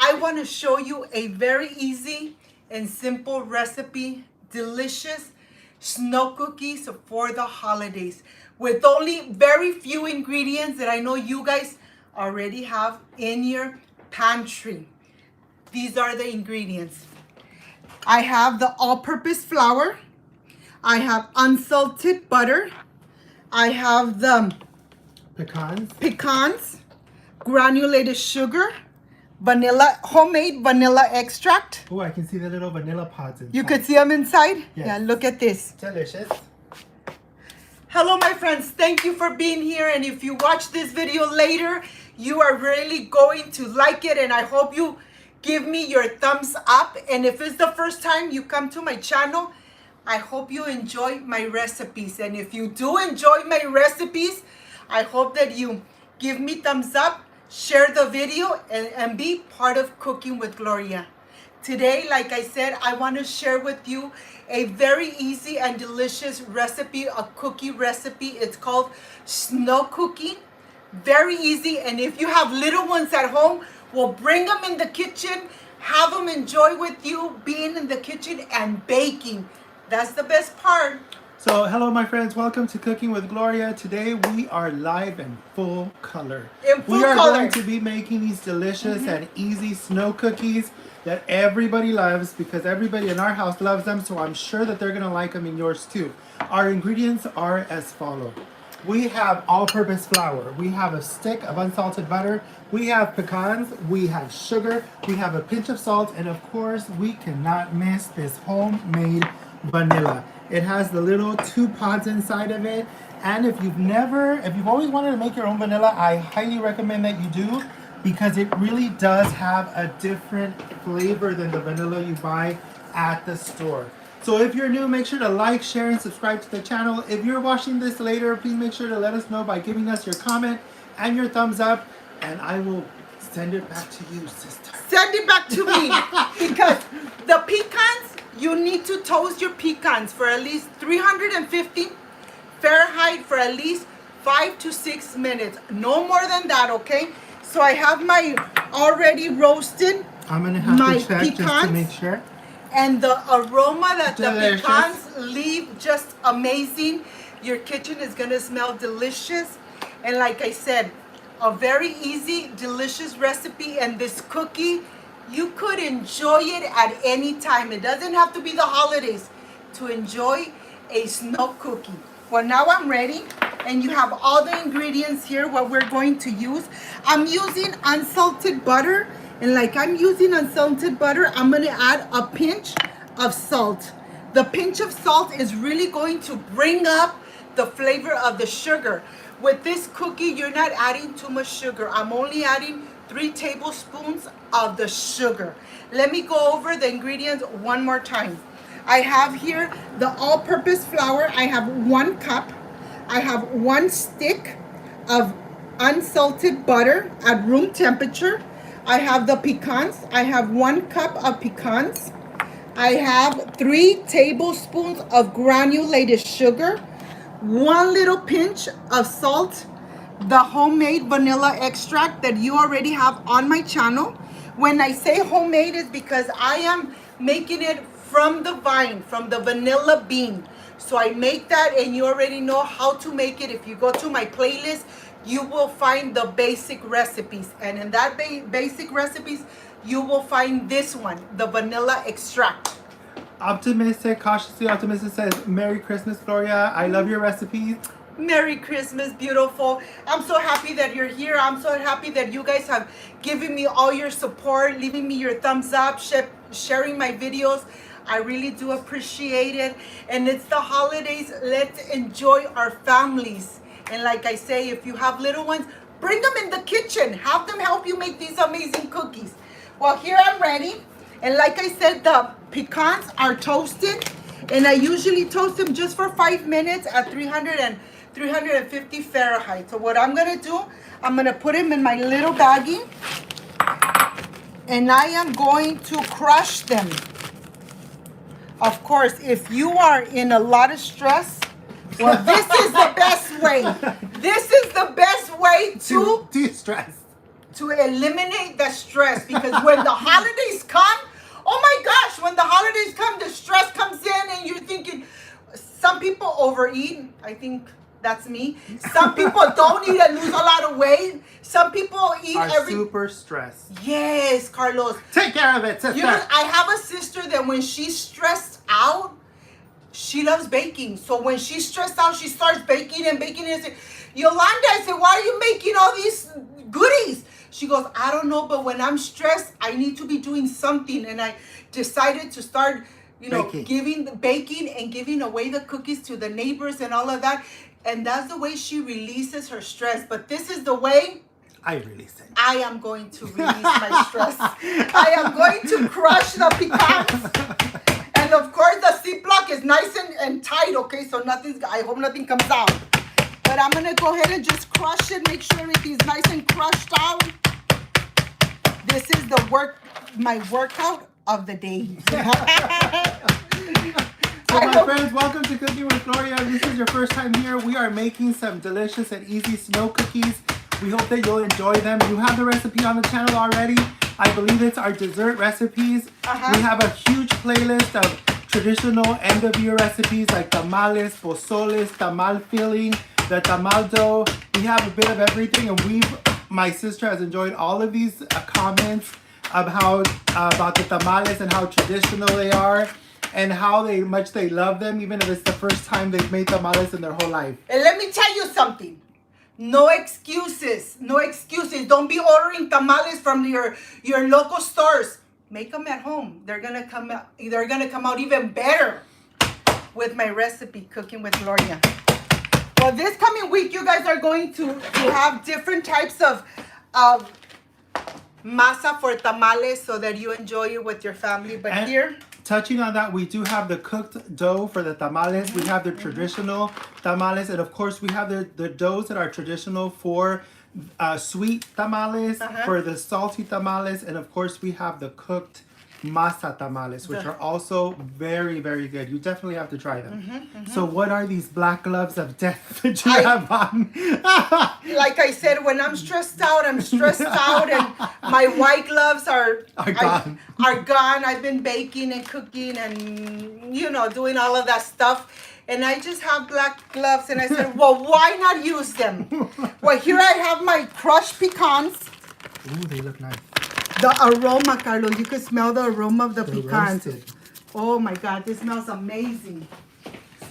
I want to show you a very easy and simple recipe, delicious snow cookies for the holidays with only very few ingredients that I know you guys already have in your pantry. These are the ingredients. I have the all-purpose flour. I have unsalted butter. I have the pecans, granulated sugar, homemade vanilla extract. Oh, I can see the little vanilla pods inside. You could see them inside? Yes. Yeah, look at this. Delicious. Hello, my friends. Thank you for being here. And if you watch this video later, you are really going to like it. And I hope you give me your thumbs up. And if it's the first time you come to my channel, I hope you enjoy my recipes. And if you do enjoy my recipes, I hope that you give me thumbs up, share the video, and be part of Cooking with Gloria. Today, like I said, I want to share with you a very easy and delicious recipe, a cookie recipe. It's called snow cookie. Very easy. And if you have little ones at home, we'll bring them in the kitchen, have them enjoy with you being in the kitchen and baking. That's the best part. So, hello my friends, welcome to Cooking with Gloria. Today we are live in full color. We are going to be making these delicious and easy snow cookies that everybody loves because everybody in our house loves them, so I'm sure that they're going to like them in yours too. Our ingredients are as follows. We have all-purpose flour. We have a stick of unsalted butter. We have pecans. We have sugar. We have a pinch of salt. And of course, we cannot miss this homemade vanilla. It has the little 2 pods inside of it. And if you've always wanted to make your own vanilla, I highly recommend that you do because it really does have a different flavor than the vanilla you buy at the store. So if you're new, make sure to like, share, and subscribe to the channel. If you're watching this later, please make sure to let us know by giving us your comment and your thumbs up. And I will send it back to you, sister. Send it back to me because the pecans, you need to toast your pecans for at least 350 Fahrenheit for at least 5 to 6 minutes. No more than that, okay? So I have my already roasted I'm going to have to check pecans, just to make sure. And the aroma that delicious. The pecans leave, just amazing. Your kitchen is going to smell delicious. And like I said, a very easy, delicious recipe. And this cookie, you could enjoy it at any time. It doesn't have to be the holidays to enjoy a snow cookie. Well, now I'm ready. And you have all the ingredients here, what we're going to use. I'm using unsalted butter. And like I'm using unsalted butter, I'm going to add a pinch of salt. The pinch of salt is really going to bring up the flavor of the sugar. With this cookie, you're not adding too much sugar. I'm only adding 3 tablespoons of the sugar. Let me go over the ingredients one more time. I have here the all-purpose flour. I have 1 cup. I have 1 stick of unsalted butter at room temperature. I have the pecans. I have 1 cup of pecans. I have 3 tablespoons of granulated sugar, 1 little pinch of salt, the homemade vanilla extract that you already have on my channel. When I say homemade, it's because I am making it from the vine, from the vanilla bean. So I make that, and you already know how to make it. If you go to my playlist, you will find the basic recipes. And in that basic recipes, you will find this one, the vanilla extract. Optimistic, cautiously optimistic says, Merry Christmas, Gloria. I love your recipes. Merry Christmas, beautiful. I'm so happy that you're here. I'm so happy that you guys have given me all your support, leaving me your thumbs up, sharing my videos. I really do appreciate it. And it's the holidays. Let's enjoy our families. And like I say, if you have little ones, bring them in the kitchen. Have them help you make these amazing cookies. Well, here I'm ready. And like I said, the pecans are toasted. And I usually toast them just for 5 minutes at 350 Fahrenheit. So what I'm going to do, I'm going to put them in my little baggie. And I am going to crush them. Of course, if you are in a lot of stress, well, this is the best way. This is the best way to de-stress. to eliminate the stress, because when the holidays come, oh my gosh, when the holidays come, the stress comes in and you're thinking, some people overeat. I think that's me. Some people don't eat and lose a lot of weight. Some people eat super stressed. Yes, Carlos. Take care of it, sister. You know, I have a sister that when she's stressed out, she loves baking. So when she's stressed out, she starts baking and baking. And I say, Yolanda, I said, why are you making all these goodies? She goes, I don't know, but when I'm stressed, I need to be doing something. And I decided to start, baking and giving away the cookies to the neighbors and all of that. And that's the way she releases her stress. But this is the way I release it. I am going to release my stress. I am going to crush the pecans. And of course, the Ziploc is nice and tight, okay? So I hope nothing comes out. But I'm going to go ahead and just crush it. Make sure everything's nice and crushed out. This is my workout of the day. So my friends, welcome to Cooking with Gloria. If this is your first time here, we are making some delicious and easy snow cookies. We hope that you'll enjoy them. You have the recipe on the channel already. I believe it's our dessert recipes. We have a huge playlist of traditional end-of-year recipes like tamales, pozoles, tamal filling, the tamal dough. We have a bit of everything, and my sister has enjoyed all of these comments about the tamales and how traditional they are, and how much they love them, even if it's the first time they've made tamales in their whole life. And let me tell you something. No excuses. No excuses. Don't be ordering tamales from your local stores. Make them at home. They're gonna come out even better with my recipe, Cooking with Gloria. Well, this coming week, you guys are going to have different types of masa for tamales so that you enjoy it with your family. But here, touching on that, we do have the cooked dough for the tamales. We have the traditional tamales, and of course we have the doughs that are traditional for sweet tamales, for the salty tamales, and of course we have the cooked masa tamales, which are also very, very good. You definitely have to try them. So what are these black gloves of death that you have on? Like I said, when I'm stressed out, and my white gloves are gone. I've been baking and cooking and, doing all of that stuff. And I just have black gloves, and I said, well, why not use them? Well, here I have my crushed pecans. Ooh, they look nice. The aroma, Carlos, you can smell the aroma of the pecans. Roasted. Oh my God, this smells amazing.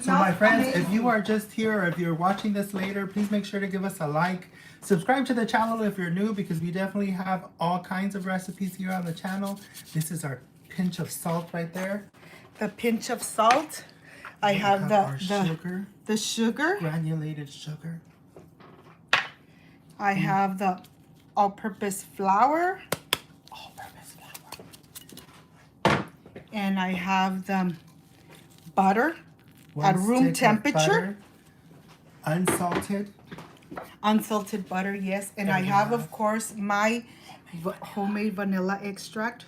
So my friends, if you are just here or if you're watching this later, please make sure to give us a like. Subscribe to the channel if you're new, because we definitely have all kinds of recipes here on the channel. This is our pinch of salt right there. The pinch of salt. I have the sugar. Granulated sugar. I have the all-purpose flour. And I have the butter at room temperature. Unsalted. Unsalted butter, yes. And I have, of course, my homemade vanilla extract.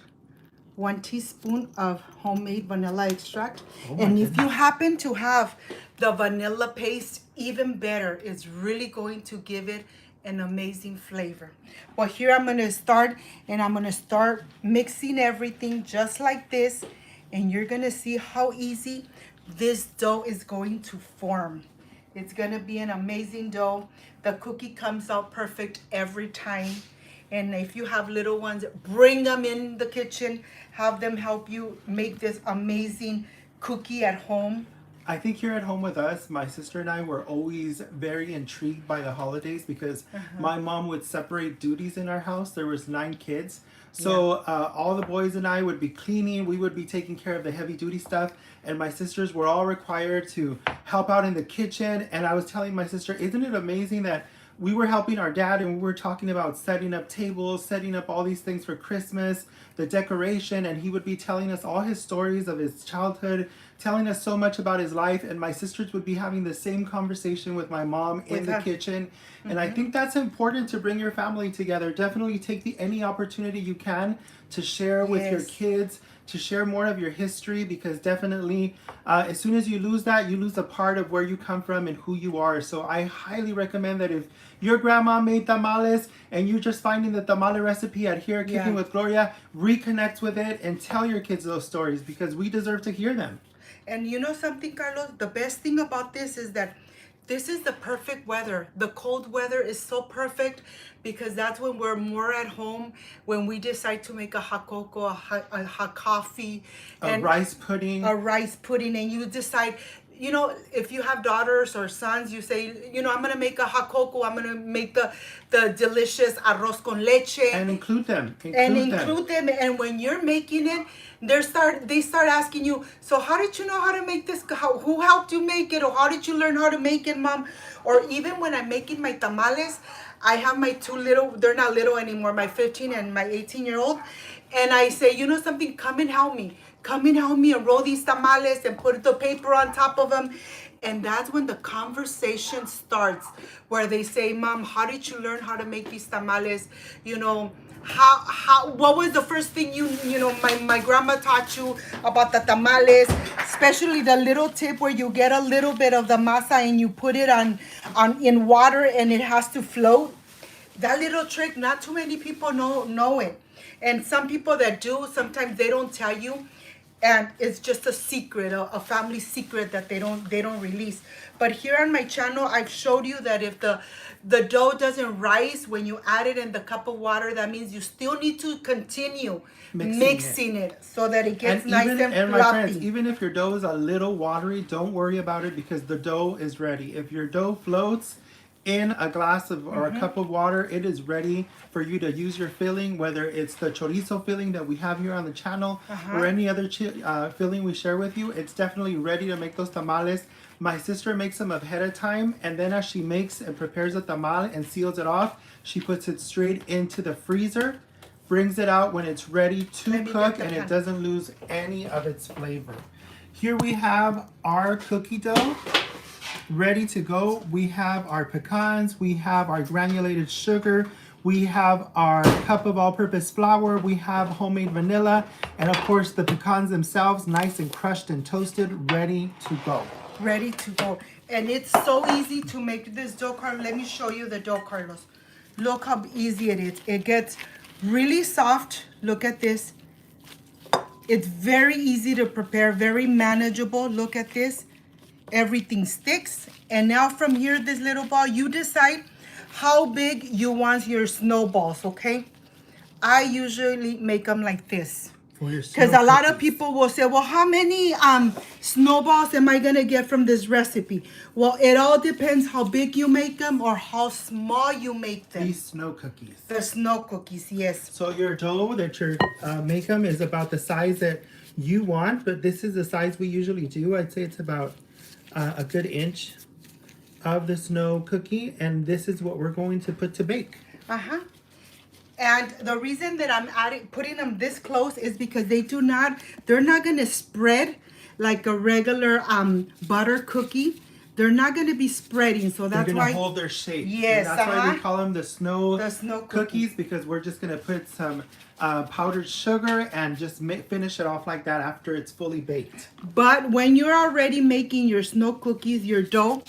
1 teaspoon of homemade vanilla extract. And if you happen to have the vanilla paste, even better. It's really going to give it an amazing flavor. Well, here I'm going to start, and I'm going to start mixing everything just like this. And you're going to see how easy this dough is going to form. It's going to be an amazing dough. The cookie comes out perfect every time. And if you have little ones, bring them in the kitchen. Have them help you make this amazing cookie at home. I think here at home with us, my sister and I were always very intrigued by the holidays, because my mom would separate duties in our house. There was 9 kids. So all the boys and I would be cleaning. We would be taking care of the heavy duty stuff. And my sisters were all required to help out in the kitchen. And I was telling my sister, isn't it amazing that we were helping our dad, and we were talking about setting up tables, setting up all these things for Christmas, the decoration, and he would be telling us all his stories of his childhood, telling us so much about his life, and my sisters would be having the same conversation with my mom in the kitchen. And I think that's important to bring your family together. Definitely take any opportunity you can to share with your kids, to share more of your history, because definitely as soon as you lose that, you lose a part of where you come from and who you are. So I highly recommend that if your grandma made tamales and you're just finding the tamale recipe at here, Cooking with Gloria, reconnect with it and tell your kids those stories because we deserve to hear them. And you know something, Carlos? The best thing about this is that this is the perfect weather. The cold weather is so perfect because that's when we're more at home, when we decide to make a hot cocoa, a hot coffee, and rice pudding. A rice pudding, and you decide, you know, if you have daughters or sons, you say, you know, I'm gonna make a hot cocoa. I'm gonna make the delicious arroz con leche, and include them. Include them. And when you're making it, they start asking you, so how did you know how to make this? Who helped you make it? Or how did you learn how to make it, Mom? Or even when I'm making my tamales, I have my two little, they're not little anymore, my 15 and my 18-year-old. And I say, you know something, come and help me. Come and help me and roll these tamales and put the paper on top of them. And that's when the conversation starts, where they say, Mom, how did you learn how to make these tamales? You know, what was the first thing you know, my grandma taught you about the tamales, especially the little tip where you get a little bit of the masa and you put it on in water and it has to float. That little trick, not too many people know it. And some people that do, sometimes they don't tell you. And it's just a secret, a family secret that they don't release. But here on my channel, I've showed you that if the dough doesn't rise when you add it in the cup of water, that means you still need to continue mixing it so that it gets nice and fluffy. And my friends, even if your dough is a little watery, don't worry about it because the dough is ready. If your dough floats in a glass of or a cup of water, it is ready for you to use your filling, whether it's the chorizo filling that we have here on the channel or any other filling we share with you. It's definitely ready to make those tamales. My sister makes them ahead of time, and then as she makes and prepares the tamal and seals it off, she puts it straight into the freezer, brings it out when it's ready to cook, and it doesn't lose any of its flavor. Here we have our cookie dough ready to go. We have our pecans, we have our granulated sugar, we have our cup of all-purpose flour, we have homemade vanilla, and of course the pecans themselves, nice and crushed and toasted, ready to go. Ready to go. And it's so easy to make this dough, Carlos. Let me show you the dough, Carlos. Look how easy it is. It gets really soft. Look at this. It's very easy to prepare, very manageable. Look at this. Everything sticks. And now from here, this little ball, you decide how big you want your snowballs, okay? I usually make them like this. Because a lot of people will say, well, how many snowballs am I going to get from this recipe? Well, it all depends how big you make them or how small you make them. These snow cookies. The snow cookies, yes. So your dough that you're make them is about the size that you want, but this is the size we usually do. I'd say it's about a good inch of the snow cookie, and this is what we're going to put to bake. And the reason that I'm putting them this close is because they're not going to spread like a regular butter cookie. They're not going to be spreading, so that's why. They're going to hold their shape. Yes, and that's why we call them the snow cookies, because we're just going to put some powdered sugar and just finish it off like that after it's fully baked. But when you're already making your snow cookies, your dough,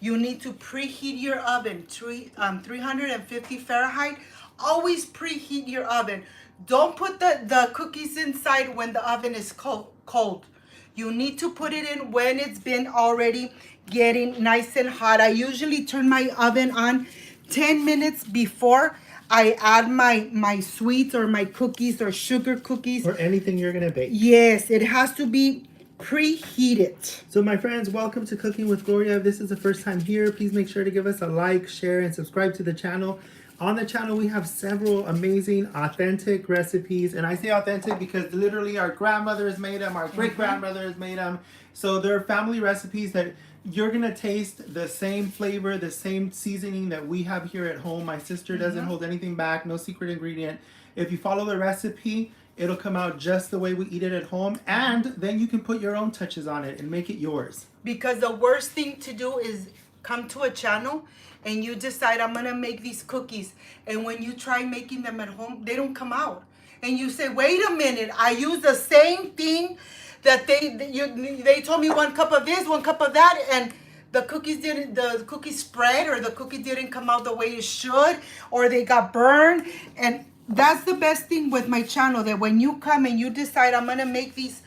you need to preheat your oven, 350 Fahrenheit. Always preheat your oven. Don't put the cookies inside when the oven is cold. You need to put it in when it's been already getting nice and hot. I usually turn my oven on 10 minutes before I add my sweets or my cookies or sugar cookies. Or anything you're going to bake. Yes, it has to be preheated. So my friends, welcome to Cooking with Gloria. If this is the first time here, please make sure to give us a like, share, and subscribe to the channel. On the channel, we have several amazing, authentic recipes. And I say authentic because literally our grandmothers made them, our great-grandmothers made them. So they're family recipes that you're going to taste the same flavor, the same seasoning that we have here at home. My sister doesn't hold anything back, no secret ingredient. If you follow the recipe, it'll come out just the way we eat it at home. And then you can put your own touches on it and make it yours. Because the worst thing to do is come to a channel and you decide, I'm going to make these cookies. And when you try making them at home, they don't come out. And you say, wait a minute, I use the same thing that they told me 1 cup of this, 1 cup of that. And the cookies spread, or the cookie didn't come out the way it should, or they got burned. And that's the best thing with my channel, that when you come and you decide I'm gonna make tamales,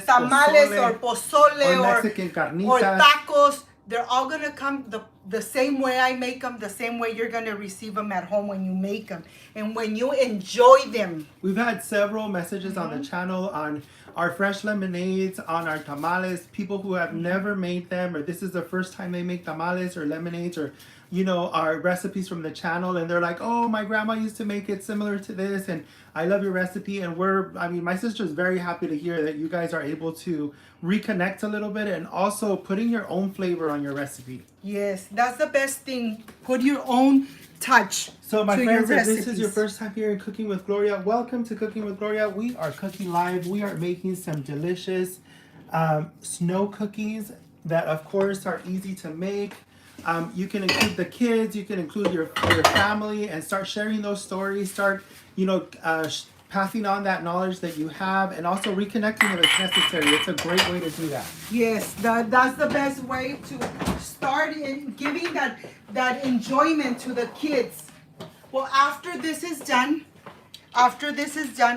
or pozole or Mexican or carnitas, tacos, they're all gonna come the same way I make them, the same way you're gonna receive them at home when you make them and when you enjoy them. We've had several messages on the channel on our fresh lemonades, on our tamales, people who have never made them, or this is the first time they make tamales or lemonades, or you know, our recipes from the channel, and they're like, oh, my grandma used to make it similar to this, and I love your recipe. And my sister's very happy to hear that you guys are able to reconnect a little bit, and also putting your own flavor on your recipe. Yes, that's the best thing. Put your own touch. So my friends, if this is your first time here in Cooking with Gloria, welcome to Cooking with Gloria. We are cooking live. We are making some delicious snow cookies that, of course, are easy to make. You can include the kids, you can include your family, and start sharing those stories. Start, passing on that knowledge that you have, and also reconnecting if it's necessary. It's a great way to do that. Yes, that's the best way to start in giving that enjoyment to the kids. Well, after this is done,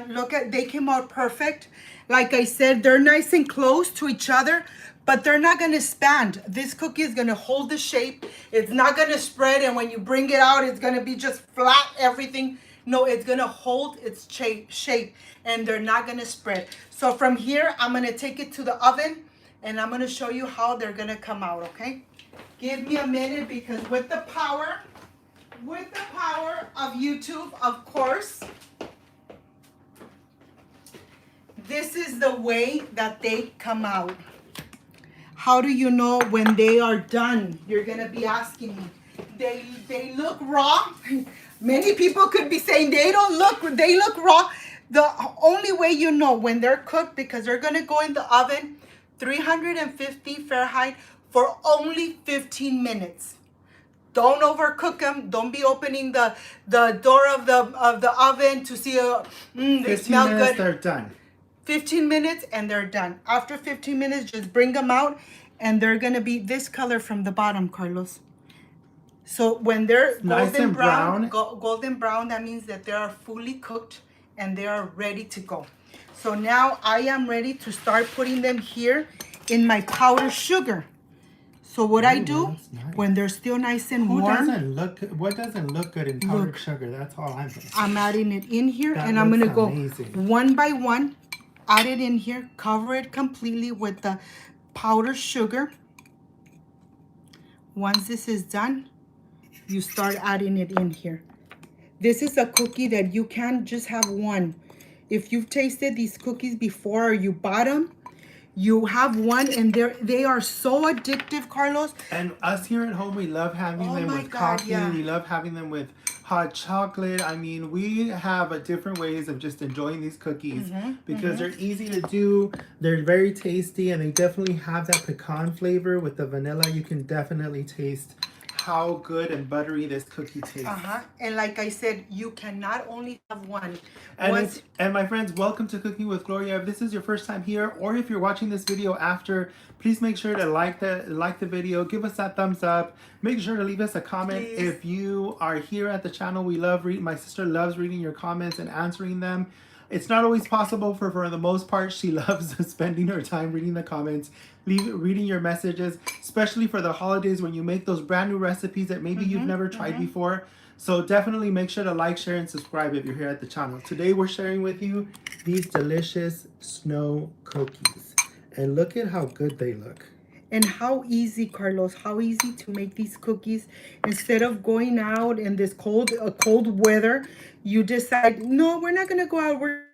look at, they came out perfect. Like I said, they're nice and close to each other, but they're not going to expand. This cookie is going to hold the shape. It's not going to spread, and when you bring it out, it's going to be just flat, everything. No, it's going to hold its shape, and they're not going to spread. So from here, I'm going to take it to the oven, and I'm going to show you how they're going to come out, okay? Give me a minute, because with the power of YouTube, of course, this is the way that they come out. How do you know when they are done? You're going to be asking me. They look raw. Many people could be saying they look raw. The only way you know when they're cooked, because they're going to go in the oven 350 Fahrenheit for only 15 minutes. Don't overcook them. Don't be opening the door of the oven to see they smell good. 15 minutes, they're done. 15 minutes and they're done. After 15 minutes, just bring them out, and they're going to be this color from the bottom, Carlos. So when they're golden brown, that means that they are fully cooked and they are ready to go. So now I am ready to start putting them here in my powdered sugar. So what I do, nice, when they're still nice and warm. What doesn't look good in powdered sugar? That's all I'm saying. I'm adding it in here, and I'm going to go one by one. Add it in here, cover it completely with the powdered sugar. Once this is done, you start adding it in here. This is a cookie that you can't just have one. If you've tasted these cookies before, or you bought them, you have one, and they are so addictive, Carlos. And us here at home, we love having them with coffee. Yeah. We love having them with hot chocolate. I mean, we have different ways of just enjoying these cookies because they're easy to do. They're very tasty, and they definitely have that pecan flavor with the vanilla. You can definitely taste how good and buttery this cookie tastes. And like I said, you cannot only have one. And my friends, welcome to Cooking with Gloria. If this is your first time here, or if you're watching this video after, please make sure to like the video, give us that thumbs up, make sure to leave us a comment. Please. If you are here at the channel, we love reading. My sister loves reading your comments and answering them. It's not always possible for the most part. She loves spending her time reading the comments, reading your messages, especially for the holidays when you make those brand new recipes that maybe you've never tried before. So definitely make sure to like, share, and subscribe if you're here at the channel. Today we're sharing with you these delicious snow cookies. And look at how good they look. And how easy, Carlos, how easy to make these cookies. Instead of going out in this cold weather, you decide, no, we're not going to go out. We're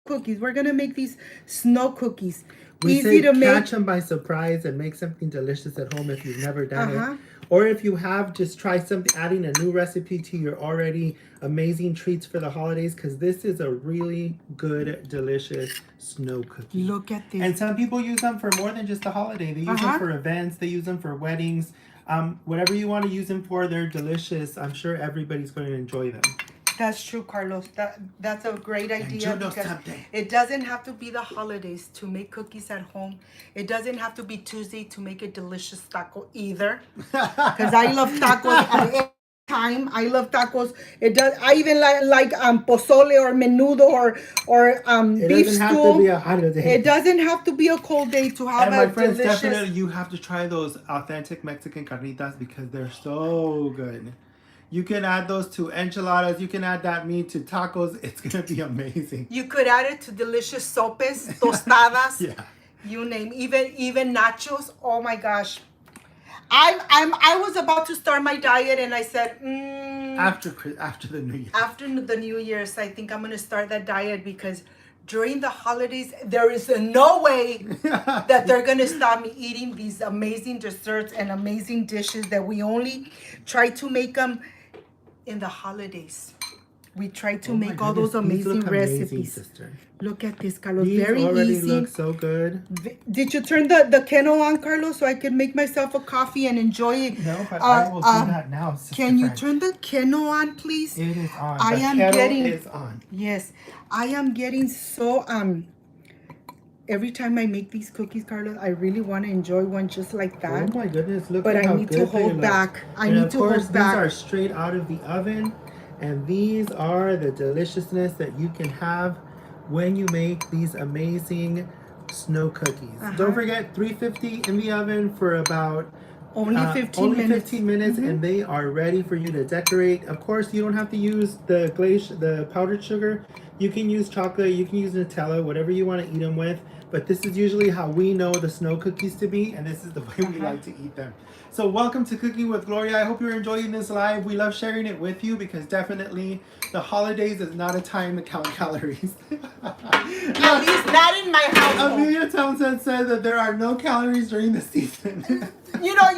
cookies. We're going to make these snow cookies. Easy to make. Catch them by surprise and make something delicious at home if you've never done it. Or if you have, just try something, adding a new recipe to your already amazing treats for the holidays, because this is a really good, delicious snow cookie. Look at this. And some people use them for more than just the holiday. They use them for events. They use them for weddings. Whatever you want to use them for, they're delicious. I'm sure everybody's going to enjoy them. That's true, Carlos. That's a great idea And you know because something. it doesn't have to be the holidays to make cookies at home. It doesn't have to be Tuesday to make a delicious taco either. Because I love tacos at any time. I love tacos. It does. I even like pozole or menudo or It beef doesn't have stew. to be a holiday. It doesn't have to be a cold day to have And a my friends, delicious. definitely you have to try those authentic Mexican carnitas because they're so good. You can add those to enchiladas. You can add that meat to tacos. It's gonna be amazing. You could add it to delicious sopes, tostadas. Yeah. You name even nachos. Oh my gosh. I was about to start my diet and I said After the New Year. after the New Year's I think I'm gonna start that diet because during the holidays there is no way that they're gonna stop me eating these amazing desserts and amazing dishes that we only try to make them in the holidays. We try to make all those amazing recipes. Sister. Look at this, Carlos. These Very already easy. look so good. Did you turn the kettle on, Carlos, so I could make myself a coffee and enjoy it? No, but I will do that now, Sister Can you Fran. turn the kettle on, please? It is on. I The am kettle getting- is on. Yes, I am getting so every time I make these cookies, Carlos, I really want to enjoy one just like that. Oh my goodness, look But at I how need to good they hold look. back. I And need of to course, hold back. These are straight out of the oven. And these are the deliciousness that you can have when you make these amazing snow cookies. Don't forget, 350 in the oven for about Only 15 minutes. 15 minutes, and they are ready for you to decorate. Of course, you don't have to use the powdered sugar. You can use chocolate, you can use Nutella, whatever you want to eat them with. But this is usually how we know the snow cookies to be, and this is the way we like to eat them. So welcome to Cooking with Gloria. I hope you're enjoying this live. We love sharing it with you because definitely the holidays is not a time to count calories. At least not in my household. Amelia Townsend said that there are no calories during the season. You know,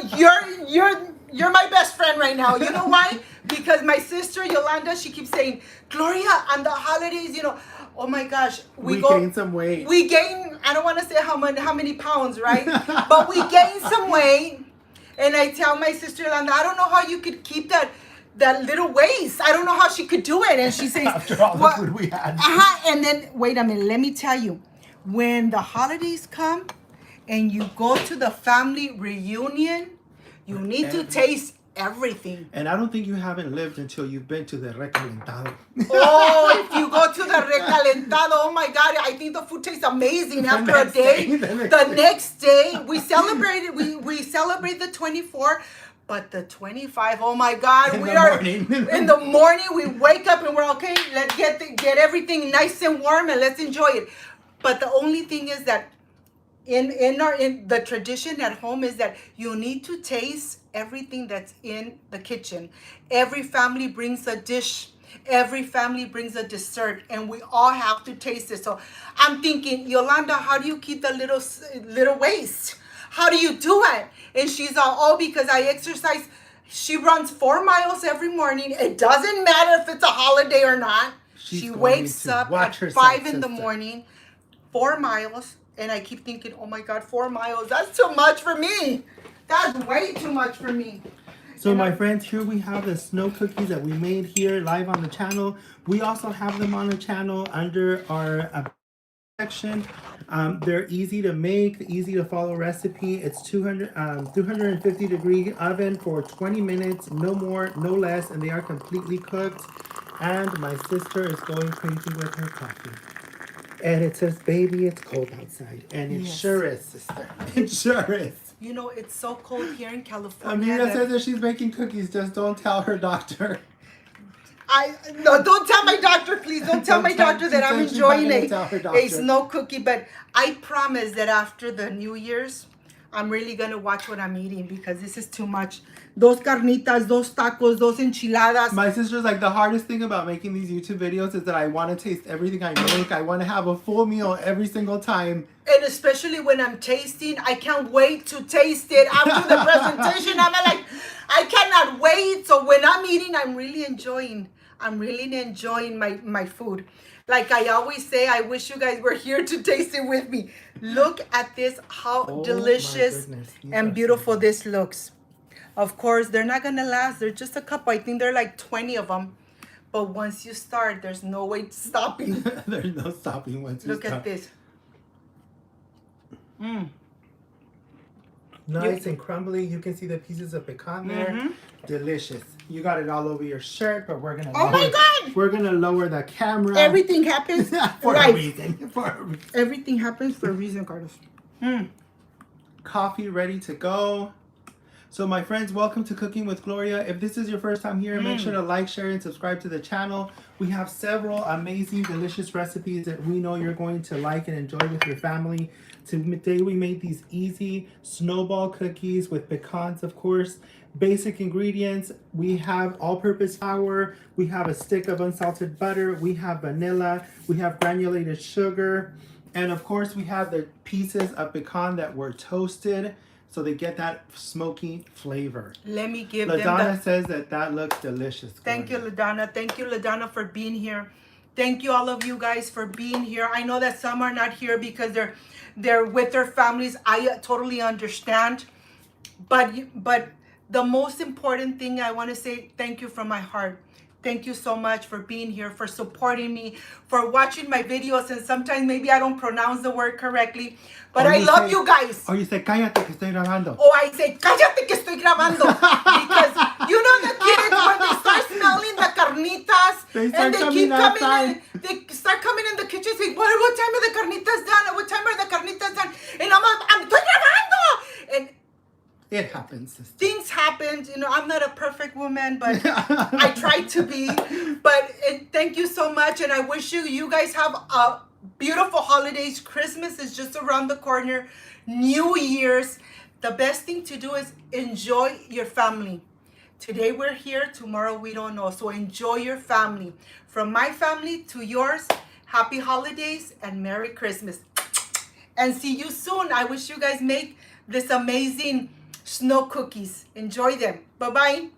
you're my best friend right now. You know why? Because my sister Yolanda, she keeps saying, Gloria, on the holidays, you know, oh my gosh, we gained some weight. We gain. I don't want to say how many pounds, right? But we gained some weight. And I tell my sister Yolanda, I don't know how you could keep that little waist. I don't know how she could do it. And she says, after all the food we had. And then, wait a minute, let me tell you. When the holidays come and you go to the family reunion, you need to taste everything. And I don't think you haven't lived until you've been to the recalentado. Oh, if you go to the recalentado, oh my God, I think the food tastes amazing after a day. The next day, we celebrate the 24, but the 25, oh my God, In the morning, we wake up and we're okay, let's get everything nice and warm and let's enjoy it. But the only thing is that in the tradition at home is that you need to taste everything that's in the kitchen. Every family brings a dish. Every family brings a dessert, and we all have to taste it. So I'm thinking, Yolanda, how do you keep the little waist? How do you do it? And she's all, oh, because I exercise. She runs 4 miles every morning. It doesn't matter if it's a holiday or not. She wakes up at 5 in the morning, 4 miles. And I keep thinking, oh my God, 4 miles, that's too much for me. That's way too much for me. So my friends, here we have the snow cookies that we made here live on the channel. We also have them on the channel under our section. They're easy to make, easy to follow recipe. It's 250 degree oven for 20 minutes, no more, no less, and they are completely cooked. And my sister is going crazy with her coffee. And it says, baby, it's cold outside. And it sure is, sister. It sure is. You know, it's so cold here in California. Amelia says that she's making cookies. Just don't tell her doctor. No, don't tell my doctor, please. Don't tell my doctor that I'm enjoying a snow cookie. But I promise that after the New Year's, I'm really going to watch what I'm eating because this is too much. Those carnitas, those tacos, those enchiladas. My sister's like, the hardest thing about making these YouTube videos is that I want to taste everything I make. I want to have a full meal every single time. And especially when I'm tasting, I can't wait to taste it after the presentation. I'm like, I cannot wait. So when I'm eating, I'm really enjoying my food. Like I always say, I wish you guys were here to taste it with me. Look at this, how delicious and beautiful this looks. Of course, they're not going to last. They're just a couple. I think they're like 20 of them. But once you start, there's no way stopping. There's no stopping once you Look start. at this. Nice and crumbly. You can see the pieces of pecan there. Delicious. You got it all over your shirt, but we're gonna. Oh my God! We're gonna lower the camera. Everything happens for a reason. For a reason. Everything happens for a reason, Carlos. Coffee ready to go. So my friends, welcome to Cooking with Gloria. If this is your first time here, make sure to like, share, and subscribe to the channel. We have several amazing, delicious recipes that we know you're going to like and enjoy with your family. Today we made these easy snowball cookies with pecans, of course. Basic ingredients, we have all-purpose flour, we have a stick of unsalted butter, we have vanilla, we have granulated sugar, and of course we have the pieces of pecan that were toasted so they get that smoky flavor. Let me give LaDonna says that looks delicious. Thank you, LaDonna. Thank you, LaDonna, for being here. Thank you, all of you guys, for being here. I know that some are not here because they're with their families. I totally understand. But the most important thing I want to say, thank you from my heart. Thank you so much for being here, for supporting me, for watching my videos. And sometimes maybe I don't pronounce the word correctly, but I love you guys. Or you say, cállate que estoy grabando. Or I say, cállate que estoy grabando. Because you know the kids, when they start smelling the carnitas, and they keep coming in, they start coming in the kitchen saying, what time are the carnitas done? What time are the carnitas done? And I'm estoy grabando. And it happens, sister. Things happen. You know, I'm not a perfect woman, but I try to be. But thank you so much. And I wish you guys have a beautiful holidays. Christmas is just around the corner. New Year's. The best thing to do is enjoy your family. Today we're here. Tomorrow we don't know. So enjoy your family. From my family to yours, happy holidays and Merry Christmas. And see you soon. I wish you guys make this amazing snow cookies. Enjoy them. Bye-bye.